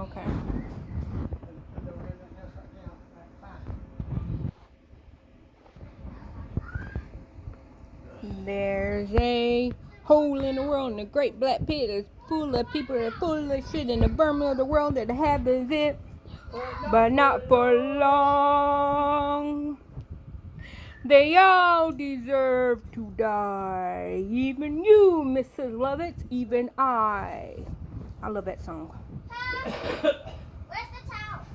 Okay. There's a hole in the world, and the great black pit is full of people that are full of shit, and the vermin of the world that inhabits it, but not for long. They all deserve to die. Even you, Mrs. Lovett, even I. I love that song. Where's the towel?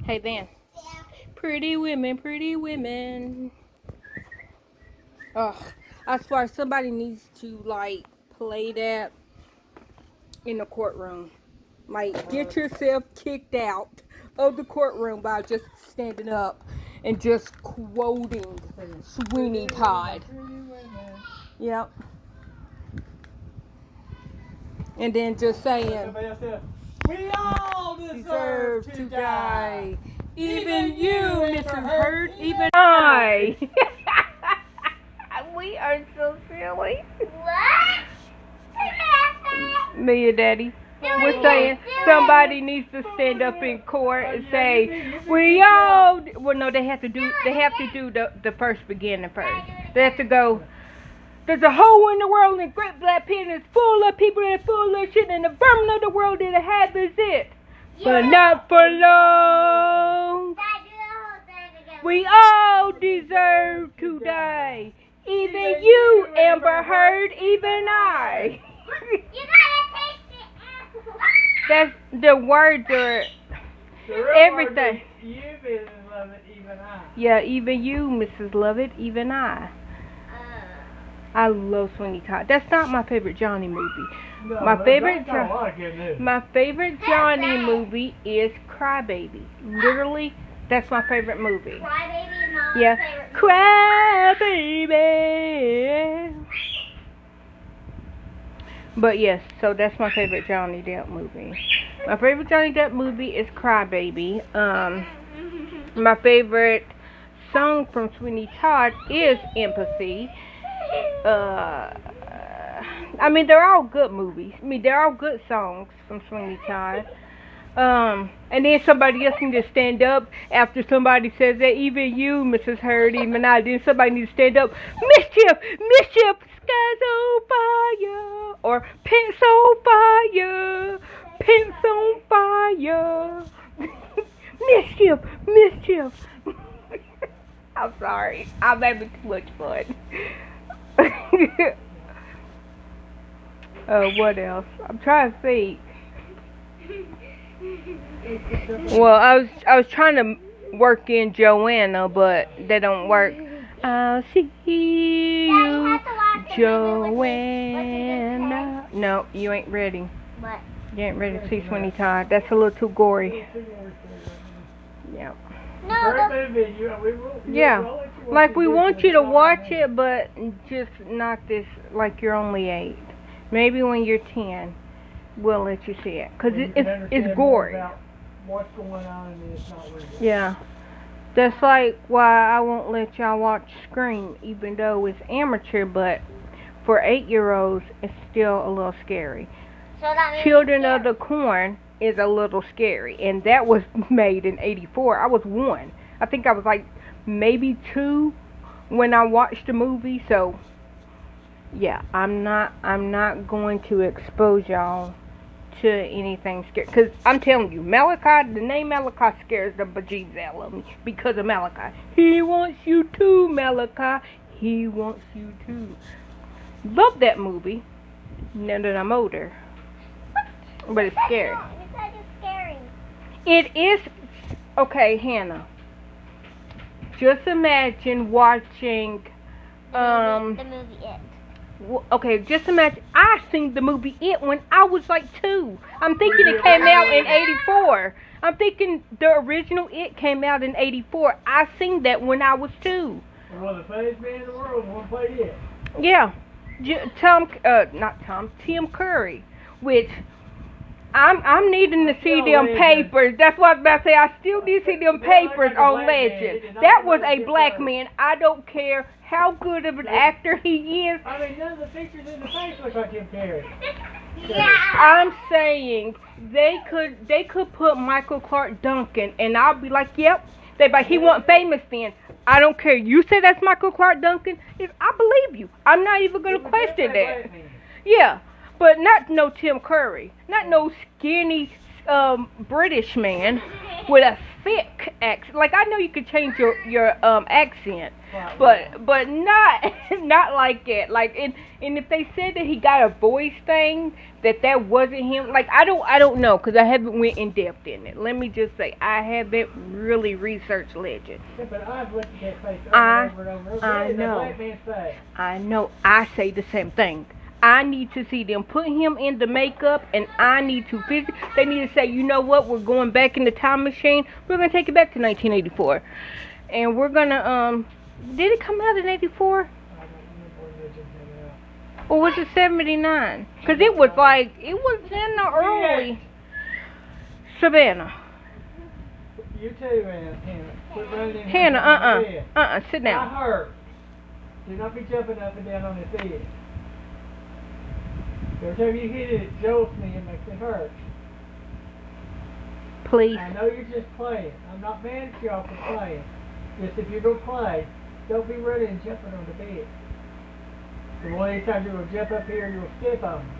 Hey, Van. Yeah. Pretty women, pretty women. Ugh. I swear somebody needs to, like, play that in the courtroom. Like, get yourself kicked out of the courtroom by just standing up and just quoting Sweeney Todd. Yep. And then just saying, we all deserve to die. Even you, Mrs. Hurt, even I. We are so silly. What? Me and Daddy. We're saying somebody needs to stand up in court and say, we all, well, no, they have to do the first beginning first. They have to go, there's a hole in the world, and the great black pit is full of people that are full of shit, and the vermin of the world that inhabits it, but not for long. We all deserve to die. Even you, Amber Heard, even I. You gotta taste it. That's the words are everything. You, Mrs. Lovett, even I. Yeah, even you, Mrs. Lovett, even I. I love Sweeney Todd. That's not my favorite Johnny movie. No, my favorite Johnny movie is Crybaby. Literally, that's my favorite movie. Crybaby is my Yeah, favorite. Crybaby. But yes, so that's my favorite Johnny Depp movie. My favorite Johnny Depp movie is Crybaby. My favorite song from Sweeney Todd is Empathy. I mean, they're all good movies. I mean, they're all good songs from Sweeney Todd. And then somebody else needs to stand up after somebody says that, even you, Mrs. Hurd, even I. Then somebody needs to stand up. Mischief, mischief, skies on fire, or pants on fire, pants on fire. Mischief, mischief. I'm sorry, I'm having too much fun. What else? I'm trying to think. Well, I was trying to work in Joanna, but that don't work. I'll see you, Joanna. No, you ain't ready. What? You ain't ready to see Sweeney Todd. That's a little too gory. Yeah. Yeah. Like, we want you to watch it, but just not this, like you're only 8. Maybe when you're 10, we'll let you see it. Because it's gory. What's going on and it's not really. Yeah. That's like why I won't let y'all watch Scream, even though it's amateur, but for 8-year-olds, it's still a little scary. So that means Children of the Corn is a little scary, and that was made in 84. I was 1. I think I was like maybe 2 when I watched the movie, so yeah, I'm not going to expose y'all to anything scary, because I'm telling you, Malachi, the name Malachi scares the bejesus out of me because of Malachi. He wants you too, Malachi. He wants you too. Love that movie now that I'm older, but it's scary. You said it's scary. It is. Okay, Hannah, just imagine watching The movie It. okay, just imagine, I seen the movie It when I was like 2. I'm thinking it came out in 84. I'm thinking the original It came out in 84. I seen that when I was 2. One of the funniest men in the world, one played it. Yeah. Tim Curry, which I'm needing to see them papers. That's what I was about to say. I still need to see them papers on Legend. That was a black man. I don't care how good of an actor he is. I mean, none of the pictures in the face look like Tim Curry. Yeah. I'm saying they could put Michael Clark Duncan, and I'll be like, yep. They be like, he wasn't famous then. I don't care. You say that's Michael Clark Duncan? I believe you. I'm not even gonna question that. Yeah, but not no Tim Curry, not no skinny British man with a thick accent. Like, I know you could change your accent, but not not like that. Like, and if they said that he got a voice thing, that wasn't him. Like, I don't know, because I haven't went in depth in it. Let me just say, I haven't really researched Legend. Yeah, but I've looked at that face over and over. I know. Black man's face. I know. I say the same thing. I need to see them put him in the makeup, and I need to visit. They need to say, you know what? We're going back in the time machine. We're gonna take it back to 1984, and we're gonna Did it come out in 84? I don't remember when Legend came out. Or was it 79? Because it was in the early Savannah. You too, Hannah. Quit running in Hannah, here. sit I down. hurt. Do not be jumping up and down on his head. Every time you hit it, it jolts me and makes it hurt. Please. I know you're just playing. I'm not mad at y'all for playing. Just if you're going to play, don't be running and jumping on the bed. The one anytime you're going to jump up here, you'll step on me.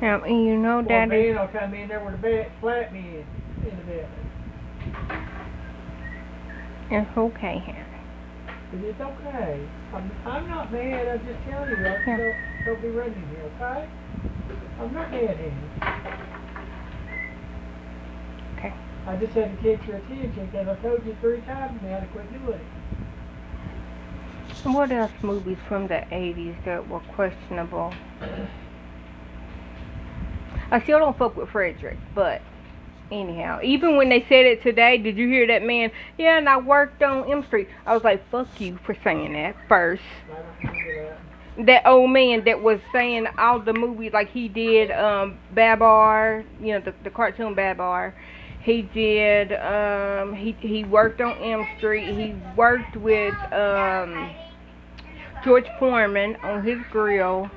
Now, and you know, Or Daddy. Ben will come in there with a bat, slap me in the bed. It's okay, Hannah. But it's okay. I'm not mad. I'm just telling you. Don't be running here, okay? I'm not mad at you. Okay. I just had to catch your attention because I told you 3 times now to quit doing it. What else movies from the 80s that were questionable? I still don't fuck with Frederick, but anyhow, even when they said it today, did you hear that man? Yeah, and I worked on M Street. I was like, fuck you for saying that first. I don't remember that. That old man that was saying all the movies, like he did Babar, you know, the cartoon Babar. He did, he worked on M Street. He worked with George Foreman on his grill.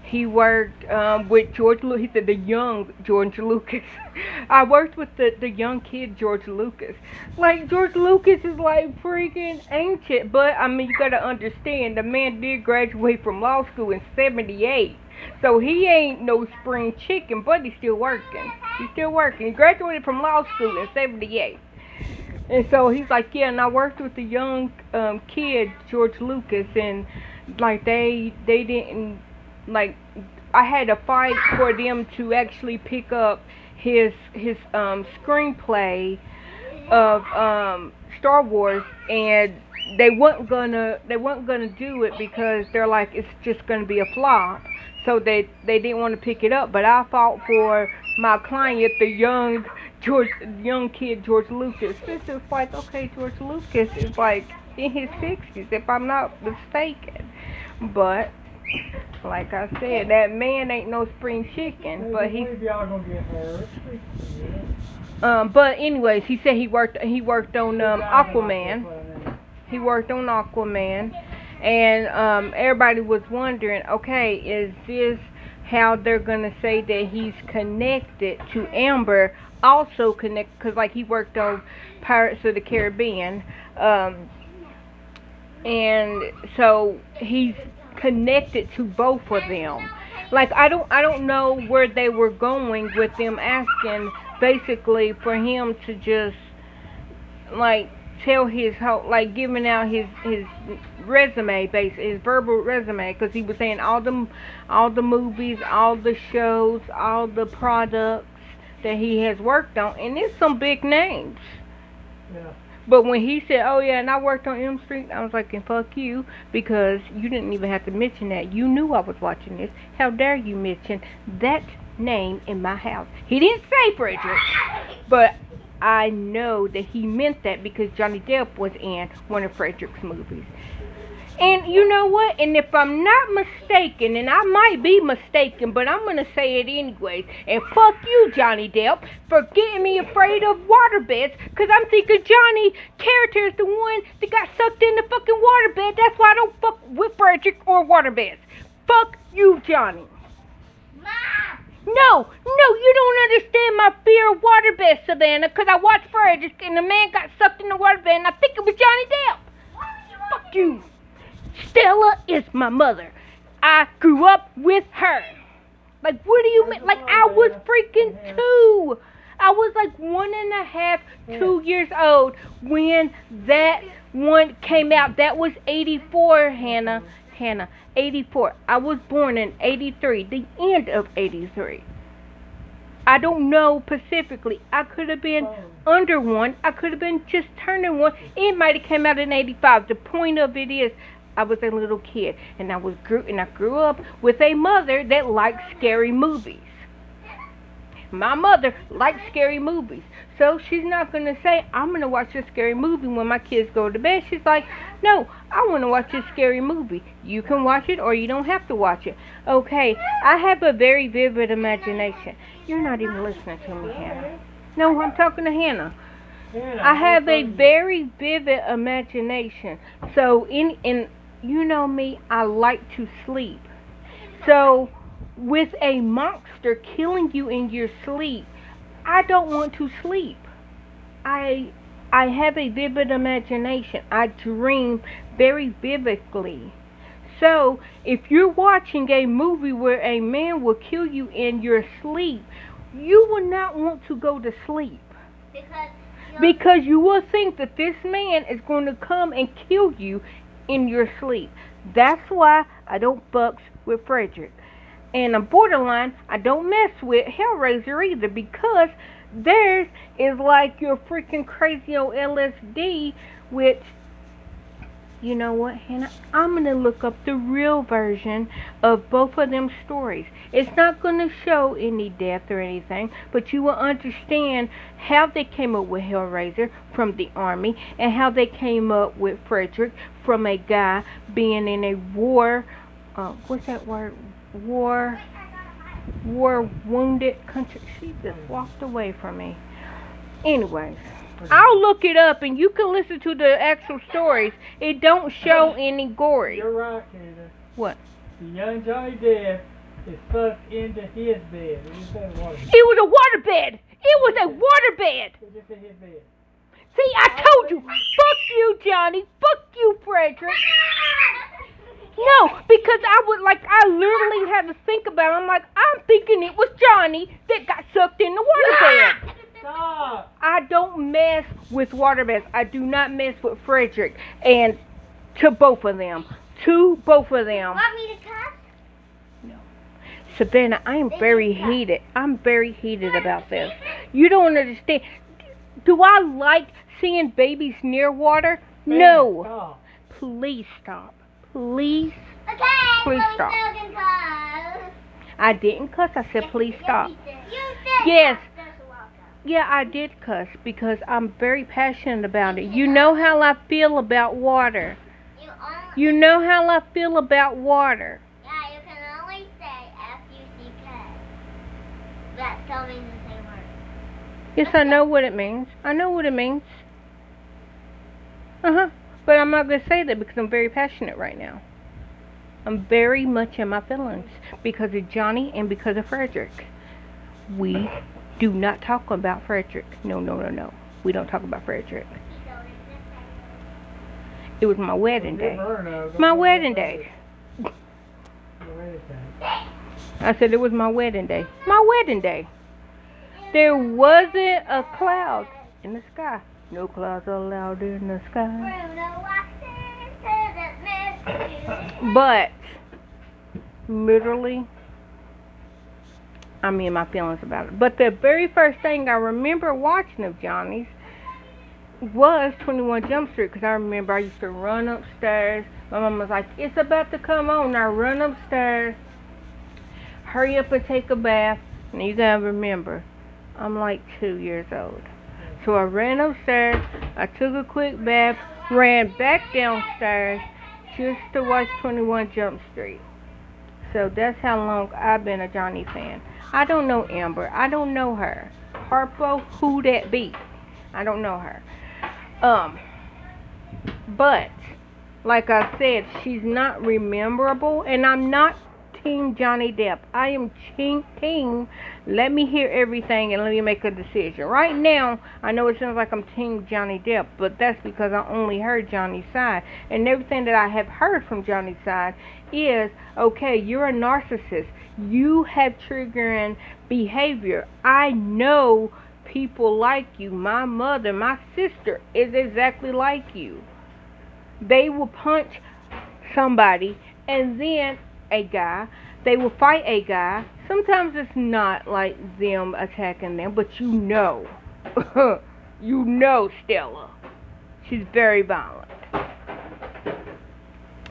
He worked with George Lucas. He said the young George Lucas. I worked with the young kid George Lucas. Like, George Lucas is like freaking ancient. But, I mean, you gotta understand, the man did graduate from law school in 78. So he ain't no spring chicken, but he's still working. He's still working. He graduated from law school in 78. And so he's like, yeah, and I worked with the young kid George Lucas, and like they didn't, like, I had to fight for them to actually pick up his screenplay of Star Wars, and they weren't gonna do it because they're like, it's just gonna be a flop. So they didn't want to pick it up. But I fought for my client, the young kid George Lucas. This is like, okay, George Lucas is like in his 60s, if I'm not mistaken. But like I said, that man ain't no spring chicken. But he. Y'all gonna get hurt. But anyways, he said he worked on Aquaman. He worked on Aquaman, and everybody was wondering, okay, is this how they're gonna say that he's connected to Amber? Also connect, because like he worked on Pirates of the Caribbean, and so he's connected to both of them. Like, I don't know where they were going with them asking basically for him to just like tell his whole, like, giving out his resume, his verbal resume, because he was saying all the movies, all the shows, all the products that he has worked on, and it's some big names. Yeah. But when he said, oh yeah, and I worked on M Street, I was like, and fuck you, because you didn't even have to mention that. You knew I was watching this. How dare you mention that name in my house? He didn't say Frederick, but I know that he meant that because Johnny Depp was in one of Frederick's movies. And you know what? And if I'm not mistaken, and I might be mistaken, but I'm going to say it anyways. And fuck you, Johnny Depp, for getting me afraid of waterbeds. Because I'm thinking Johnny character is the one that got sucked in the fucking waterbed. That's why I don't fuck with Frederick or waterbeds. Fuck you, Johnny. Mom! No, you don't understand my fear of waterbed, Savannah, because I watched Frederick and the man got sucked in the waterbed and I think it was Johnny Depp. Fuck you. Stella is my mother. I grew up with her. Like, what do you mean? Like, I was freaking 2. I was like 1.5, 2 years old when that one came out. That was 84, Hannah, 84. I was born in 83, the end of 83. I don't know specifically. I could have been under 1. I could have been just turning 1. It might have came out in 85. The point of it is, I was a little kid, and I grew up with a mother that liked scary movies. My mother likes scary movies. So she's not going to say, I'm going to watch a scary movie when my kids go to bed. She's like, no, I want to watch a scary movie. You can watch it or you don't have to watch it. Okay, I have a very vivid imagination. You're not even listening to me, Hannah. No, I'm talking to Hannah. I have a very vivid imagination. So, in you know me, I like to sleep. So, with a monster killing you in your sleep, I don't want to sleep. I have a vivid imagination. I dream very vividly. So, if you're watching a movie where a man will kill you in your sleep, you will not want to go to sleep. Because you will think that this man is going to come and kill you in your sleep. That's why I don't fucks with Frederick. And I'm borderline, I don't mess with Hellraiser either, because theirs is like your freaking crazy old LSD, which, you know what, Hannah? I'm going to look up the real version of both of them stories. It's not going to show any death or anything, but you will understand how they came up with Hellraiser from the army, and how they came up with Frederick from a guy being in a war, what's that word? War wounded country. She just walked away from me. Anyways, I'll look it up and you can listen to the actual stories. It don't show any gory. You're right, Candace. What? The young Johnny Depp is sucked into his bed. It was a waterbed. It was a waterbed. It's just in his bed. See, I told you. Fuck you, Johnny. Fuck you, Frederick. No, because I literally had to think about it. I'm like, I'm thinking it was Johnny that got sucked in the waterbed. Stop! I don't mess with waterbeds. I do not mess with Frederick. And to both of them. Want me to cuss? No. Savannah, I am very heated. I'm very heated about this. You don't understand. Do I like seeing babies near water? No. Stop. Please stop. Please. Okay, Please so stop. we still can cuss. I didn't cuss. I said please stop. You said Yes. cuss just a while ago. Yeah, I did cuss because I'm very passionate about it. You know how I feel about water. You know how I feel about water. Yeah, you can only say F-U-C-K. That still means the same word. Yes, I know what it means. I know what it means. But I'm not going to say that because I'm very passionate right now. I'm very much in my feelings because of Johnny and because of Frederick. We do not talk about Frederick. No. We don't talk about Frederick. It was my wedding day. My wedding day. I said it was my wedding day. My wedding day. There wasn't a cloud in the sky. No clouds allowed in the sky. But, literally, I'm in my feelings about it. But the very first thing I remember watching of Johnny's was 21 Jump Street, because I remember I used to run upstairs. My mom was like, it's about to come on. I run upstairs, hurry up and take a bath. And you gotta remember, I'm like 2 years old. So I ran upstairs, I took a quick bath, ran back downstairs just to watch 21 Jump Street. So that's how long I've been a Johnny fan. I don't know Amber. I don't know her. Harpo, who that be? I don't know her. But like I said, she's not rememberable, and I'm not team Johnny Depp. I am team. Let me hear everything and let me make a decision. Right now, I know it sounds like I'm team Johnny Depp, but that's because I only heard Johnny's side. And everything that I have heard from Johnny's side is, okay, you're a narcissist. You have triggering behavior. I know people like you. My mother, my sister is exactly like you. They will punch somebody and then a guy. They will fight a guy. Sometimes it's not like them attacking them, but you know. You know Stella. She's very violent.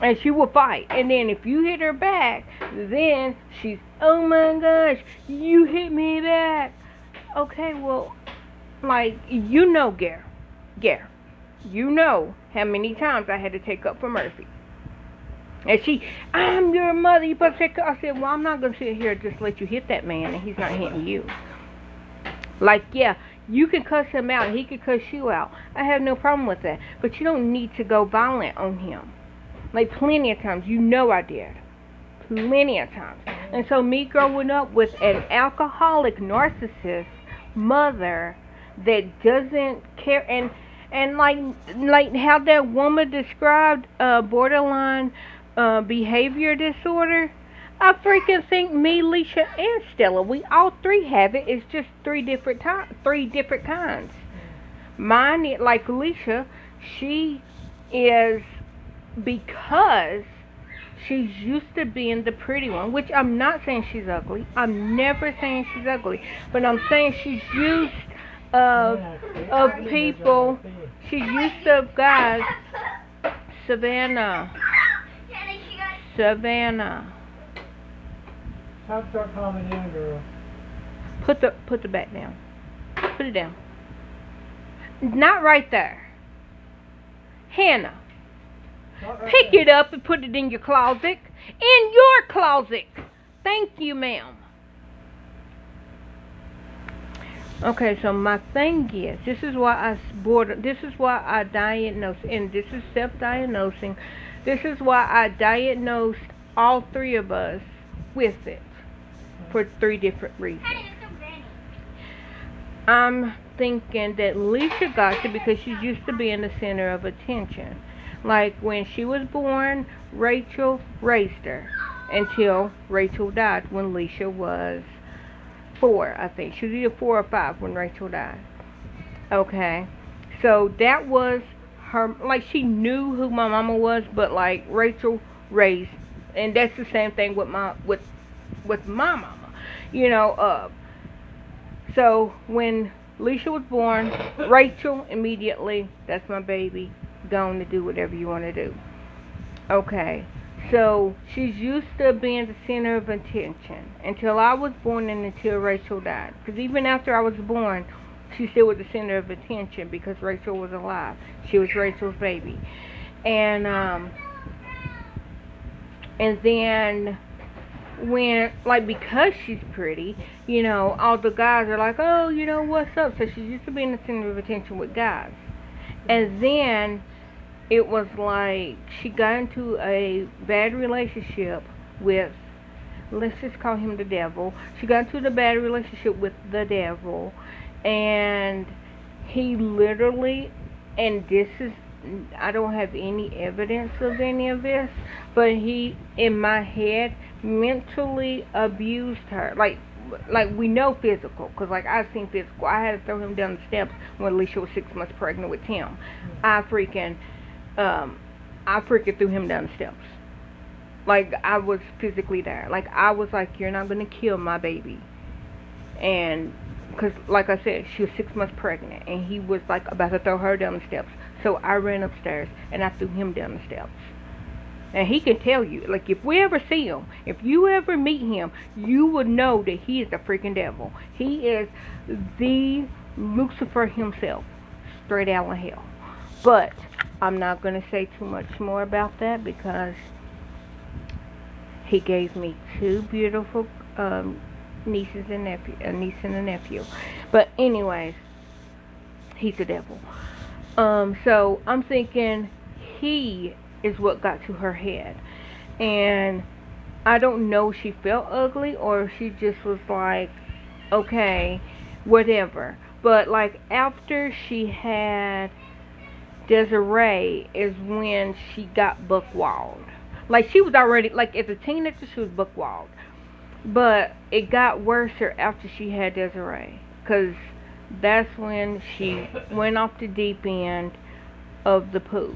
And she will fight. And then if you hit her back, then she's, oh my gosh, you hit me back. Okay, well, like, you know, Gare. You know how many times I had to take up for Murphy. And she, I'm your mother, you supposed to take up. I said, well, I'm not going to sit here and just let you hit that man and he's not hitting you. Like, yeah, you can cuss him out and he can cuss you out. I have no problem with that. But you don't need to go violent on him. Like, plenty of times. You know I did. Plenty of times. And so me growing up with an alcoholic narcissist mother that doesn't care, and like how that woman described borderline behavior disorder, I freaking think me, Leisha, and Stella, we all three have it. It's just three different kinds. Mine, like Leisha, she is, because she's used to being the pretty one, which I'm not saying she's ugly. I'm never saying she's ugly, but I'm saying she's used of people. She's used to guys. Savannah. Start calming down, girl. Put the bat down. Put it down. Not right there. Hannah. Pick it up and put it in your closet. In your closet. Thank you, ma'am. Okay, so my thing is, this is why I diagnose, and this is self-diagnosing. This is why I diagnosed all three of us with it for three different reasons. I'm thinking that Leisha got it because she's used to being the center of attention. Like when she was born, Rachel raised her until Rachel died when Leisha was 4, I think. She was either 4 or 5 when Rachel died. Okay. So that was her, like she knew who my mama was, but like Rachel raised, and that's the same thing with my mama. You know, so when Leisha was born, Rachel immediately, that's my baby, going to do whatever you want to do. Okay. So she's used to being the center of attention until I was born and until Rachel died. Because even after I was born, she still was the center of attention because Rachel was alive. She was Rachel's baby. And then when, like, because she's pretty, you know, all the guys are like, oh, you know, what's up? So she's used to being the center of attention with guys. And then it was like she got into a bad relationship with, let's just call him the devil. She got into the bad relationship with the devil, and he literally, and this is, I don't have any evidence of any of this, but he, in my head, mentally abused her. Like we know physical, because like I've seen physical. I had to throw him down the steps when Alicia was 6 months pregnant with him. I freaking threw him down the steps. Like I was physically there. Like I was like, you're not gonna kill my baby. And because like I said, she was 6 months pregnant, and he was like about to throw her down the steps. So I ran upstairs and I threw him down the steps. And he can tell you, like, if we ever see him, if you ever meet him, you would know that he is the freaking devil. He is the Lucifer himself, straight out of hell. But I'm not going to say too much more about that because he gave me 2 beautiful nieces and nephew, a niece and a nephew. But anyways, he's the devil. So I'm thinking he is what got to her head. And I don't know if she felt ugly or if she just was like, okay, whatever. But like after she had Desiree is when she got buckwalled. Like she was already like as a teenager she was buckwalled, but it got worse after she had Desiree, cause that's when she went off the deep end of the pool.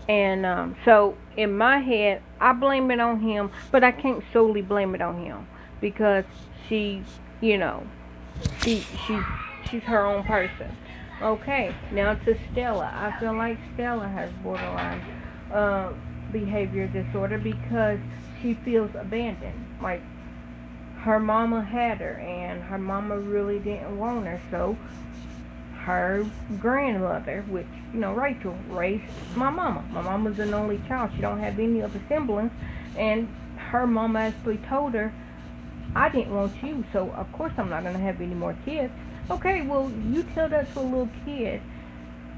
And so in my head, I blame it on him, but I can't solely blame it on him because she, you know, she she's she's her own person. Okay, now to Stella. I feel like Stella has borderline uh, behavior disorder because she feels abandoned. Like her mama had her, and her mama really didn't want her, so her grandmother, which Rachel raised my mama. My mama's an only child. She don't have any other siblings, and her mama actually told her, "I didn't want you, so of course I'm not gonna have any more kids." Okay, well you tell that to a little kid,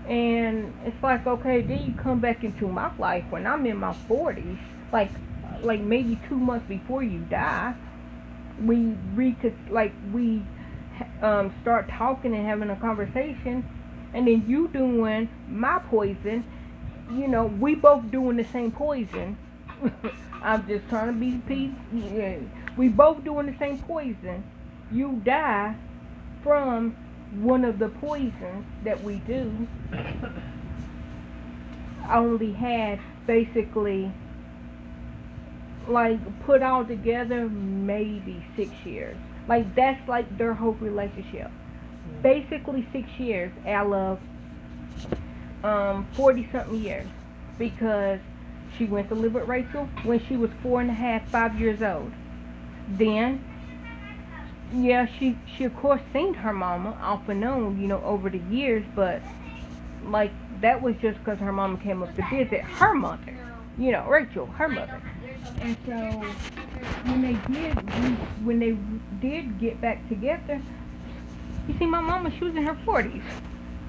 and it's like, okay, then you come back into my life when I'm in my 40s, like maybe 2 months before you die. We start talking and having a conversation, and then you doing my poison. We both doing the same poison. I'm just trying to be peace. Yeah. We both doing the same poison. You die from one of the poisons that we do. I only had basically like put all together maybe 6 years. Like that's like their whole relationship. Basically 6 years out of 40 something years, because she went to live with Rachel when she was 4.5, 5 years old. Then yeah, she of course seen her mama off and on, over the years, but like that was just because her mama came up to visit her mother, Rachel, her mother. And so when they did get back together, you see, my mama, she was in her 40s.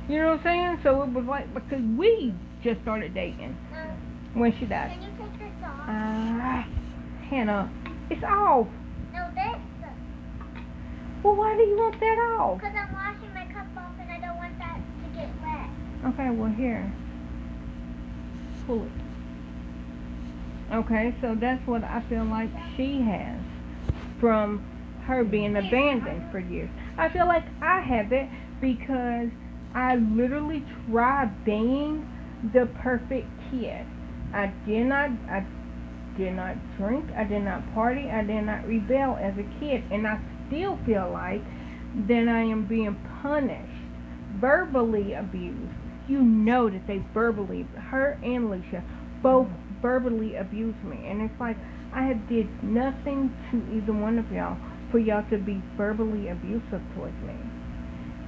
You know what I'm saying? So it was like, because we just started dating when she died. Can you take this off? Hannah, it's off. No, this. Well, why do you want that off? Because I'm washing my cup off and I don't want that to get wet. Okay, well here. Pull it. Okay, so that's what I feel like she has from her being abandoned for years. I feel like I have it because I literally tried being the perfect kid. I did not drink, I did not party, I did not rebel as a kid, and I still feel like that I am being punished, verbally abused. You know that they verbally, her and Alicia, both verbally abused me, and it's like I have did nothing to either one of y'all for y'all to be verbally abusive towards me.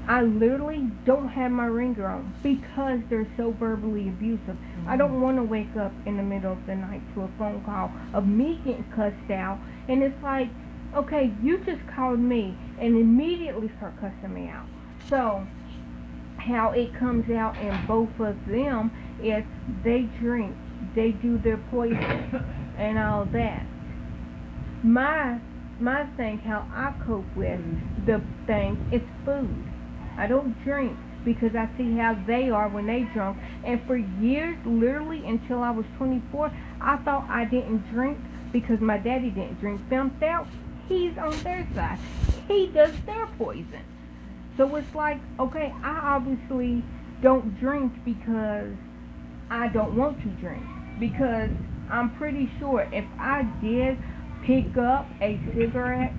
I literally don't have my ringer on because they're so verbally abusive. I don't want to wake up in the middle of the night to a phone call of me getting cussed out, and it's like, okay, you just called me and immediately start cussing me out. So how it comes out in both of them is they drink, they do their poison and all that. My thing, how I cope with the thing is food. I don't drink because I see how they are when they drunk. And for years, literally until I was 24, I thought I didn't drink because my daddy didn't drink. Found out he's on their side. He does their poison. So it's like, okay, I obviously don't drink because I don't want to drink. Because I'm pretty sure if I did pick up a cigarette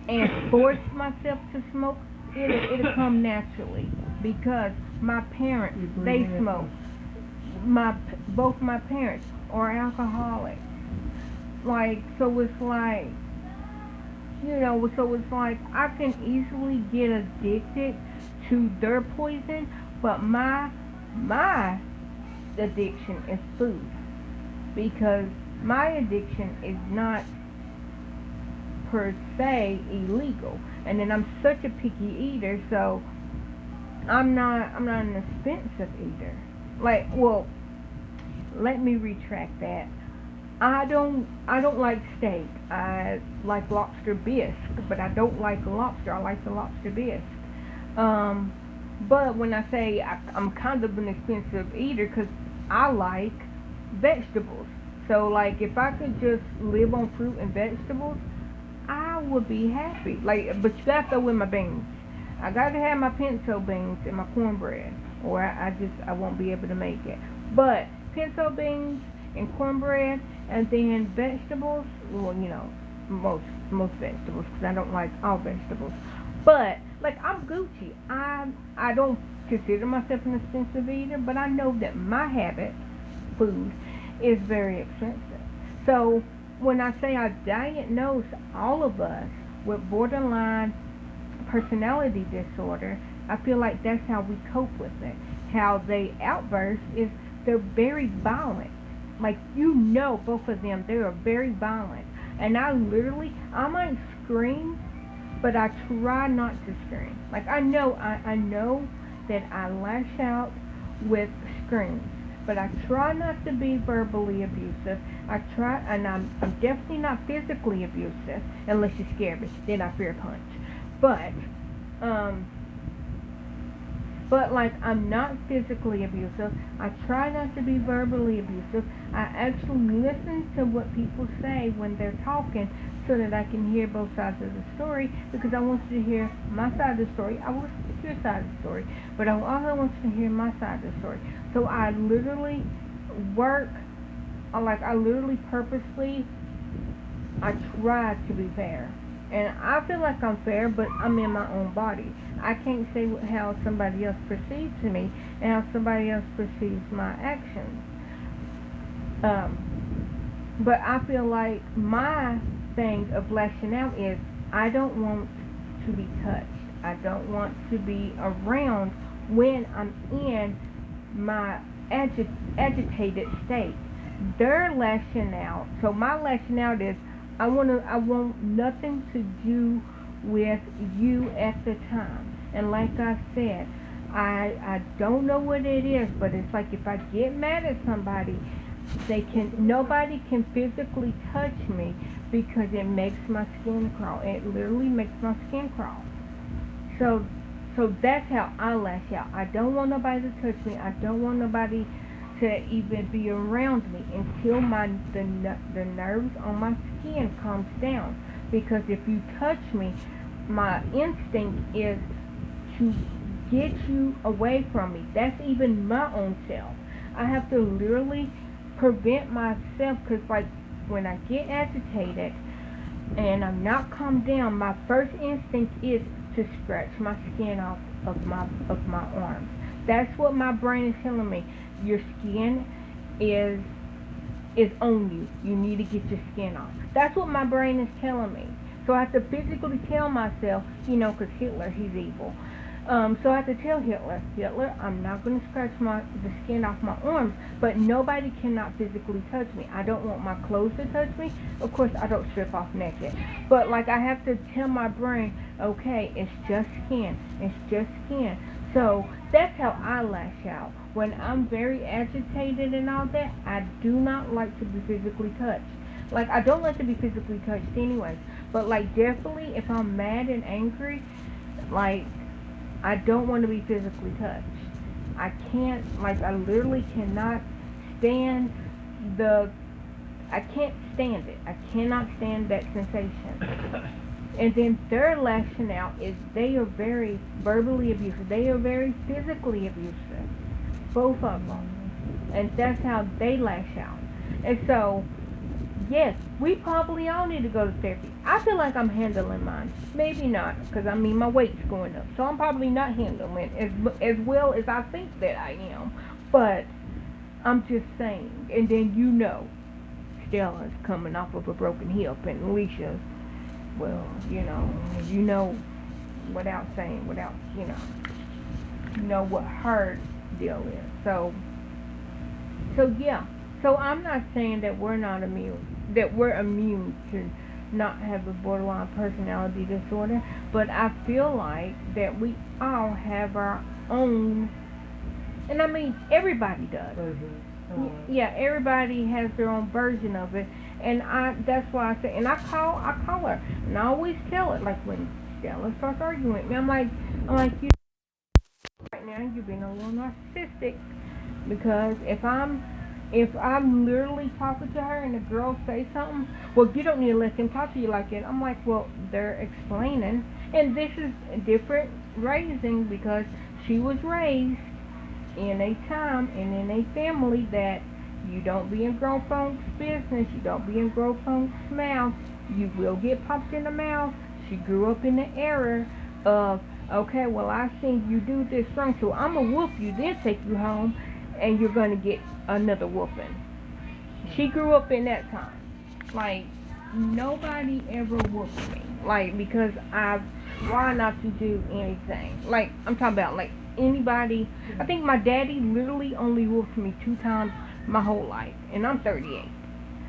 and force myself to smoke, it'll come naturally. Because my parents, they smoke. Both my parents are alcoholics. Like, so it's like, so it's like I can easily get addicted to their poison, but my addiction is food, because my addiction is not per se illegal, and then I'm such a picky eater, so I'm not an expensive eater. Like, well, let me retract that. I don't like steak. I like lobster bisque, but I don't like lobster. I like the lobster bisque. Um, but when I say I'm kind of an expensive eater, 'cause I like vegetables. So like if I could just live on fruit and vegetables, I would be happy. Like, but you gotta throw in my beans. I gotta have my pinto beans and my cornbread, or I won't be able to make it. But pinto beans and cornbread, and then vegetables. Well, most vegetables, because I don't like all vegetables. But like I'm Gucci. I don't consider myself an expensive eater, but I know that my habit, food, is very expensive. So when I say I diagnose all of us with borderline personality disorder, I feel like that's how we cope with it. How they outburst is they're very violent. Like both of them, they are very violent. And I might scream, but I try not to scream. Like I know that I lash out with screams, but I try not to be verbally abusive. I try, and I'm definitely not physically abusive unless you scare me. Then I fear punch. But um, but like I'm not physically abusive. I try not to be verbally abusive. I actually listen to what people say when they're talking so that I can hear both sides of the story, because I want you to hear my side of the story. I will listen to your side of the story, but I also want you to hear my side of the story. So I literally work, I literally purposely, I try to be fair. And I feel like I'm fair, but I'm in my own body. I can't say how somebody else perceives me and how somebody else perceives my actions. But I feel like my thing of lashing out is I don't want to be touched. I don't want to be around when I'm in my agitated state. They're lashing out. So my lashing out is I want nothing to do with you at the time. And like I said, I don't know what it is, but it's like if I get mad at somebody, nobody can physically touch me because it makes my skin crawl. It literally makes my skin crawl. So that's how I lash out. I don't want nobody to touch me. I don't want nobody to even be around me until the nerves on my skin calms down. Because if you touch me, my instinct is to get you away from me. That's even my own self. I have to literally prevent myself, because like when I get agitated and I'm not calmed down, my first instinct is to scratch my skin off of my arms. That's what my brain is telling me. Your skin is on you. You need to get your skin off. That's what my brain is telling me. So I have to physically tell myself, because Hitler, he's evil. So I have to tell Hitler, I'm not going to scratch the skin off my arms, but nobody cannot physically touch me. I don't want my clothes to touch me. Of course, I don't strip off naked. But like I have to tell my brain, okay, it's just skin. It's just skin. So that's how I lash out. When I'm very agitated and all that, I do not like to be physically touched. Like, I don't like to be physically touched anyways. But like, definitely, if I'm mad and angry, like, I don't want to be physically touched. I can't, I literally cannot stand I can't stand it. I cannot stand that sensation. And then their lashing out is they are very verbally abusive. They are very physically abusive. Both of them. And that's how they lash out. And so, yes, we probably all need to go to therapy. I feel like I'm handling mine. Maybe not, because my weight's going up. So I'm probably not handling it as well as I think that I am. But I'm just saying. And then Stella's coming off of a broken hip, and Alicia, well, without saying, what her deal is. So yeah. So I'm not saying that we're immune to not have a borderline personality disorder, but I feel like that we all have our own, and everybody does. Mm-hmm. Yeah, everybody has their own version of it, and that's why I say, and I call her, and I always tell it, like when Stella starts arguing with me, I'm like, you right now you're being a little narcissistic, because if I'm literally talking to her and the girl say something, well, you don't need to let them talk to you like that. I'm like, well, they're explaining, and this is different raising, because she was raised in a time and in a family that you don't be in grown folks' business, you don't be in grown folks' mouth, you will get popped in the mouth. She grew up in the era of, okay, well, I seen you do this wrong, so I'm going to whoop you, then take you home, and you're going to get another whooping. She grew up in that time. Like, nobody ever whooped me. Like, because I try not to do anything. Like, I'm talking about, like, anybody. I think my daddy literally only whooped me 2 times my whole life. And I'm 38.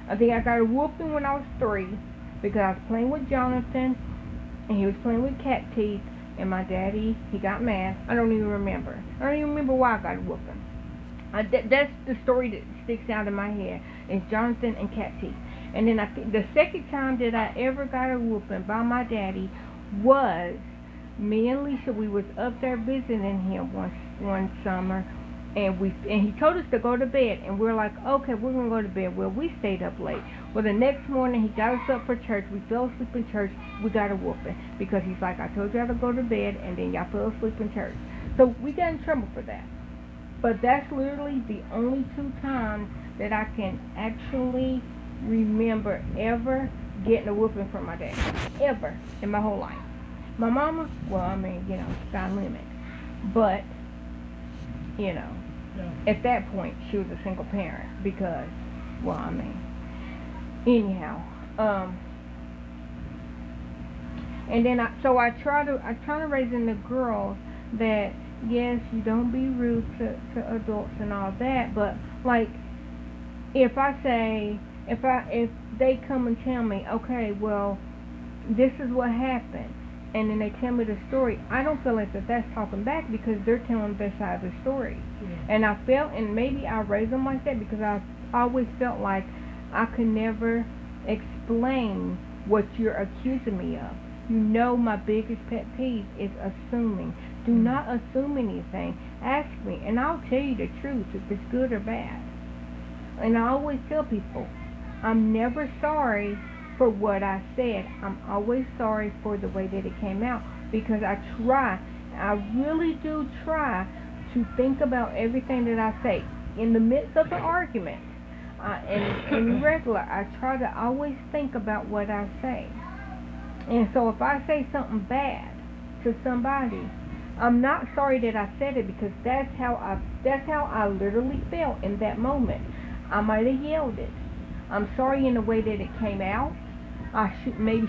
I think I got a whooping when I was 3, because I was playing with Jonathan, and he was playing with cat teeth, and my daddy, he got mad. I don't even remember. I don't even remember why I got a whooping. That's the story that sticks out in my head. It's Jonathan and cat teeth. And then I think the second time that I ever got a whooping by my daddy was me and Lisa. We was up there visiting him one summer, and he told us to go to bed, and we're like, okay, we're gonna go to bed. Well, we stayed up late. Well, the next morning he got us up for church. We fell asleep in church. We got a whooping because he's like, I told y'all to go to bed, and then y'all fell asleep in church. So we got in trouble for that. But that's literally the only 2 times that I can actually remember ever getting a whooping from my dad. Ever in my whole life. My mama, well, I mean, sky limit. But, at that point, she was a single parent because, well, I mean, anyhow. And then I try to raise in the girls that, yes, you don't be rude to adults and all that, but like if they come and tell me, okay, well, this is what happened, and then they tell me the story, I don't feel like that's talking back, because they're telling their side of the story. Yeah. And I felt, and maybe I raised them like that because I always felt like I could never explain what you're accusing me of. My biggest pet peeve is assuming. Do not assume anything. Ask me, and I'll tell you the truth, if it's good or bad. And I always tell people, I'm never sorry for what I said. I'm always sorry for the way that it came out, because I really do try to think about everything that I say. In the midst of the argument, and regular, I try to always think about what I say. And so if I say something bad to somebody, I'm not sorry that I said it, because that's how I literally felt in that moment. I might have yelled it. I'm sorry in the way that it came out. I maybe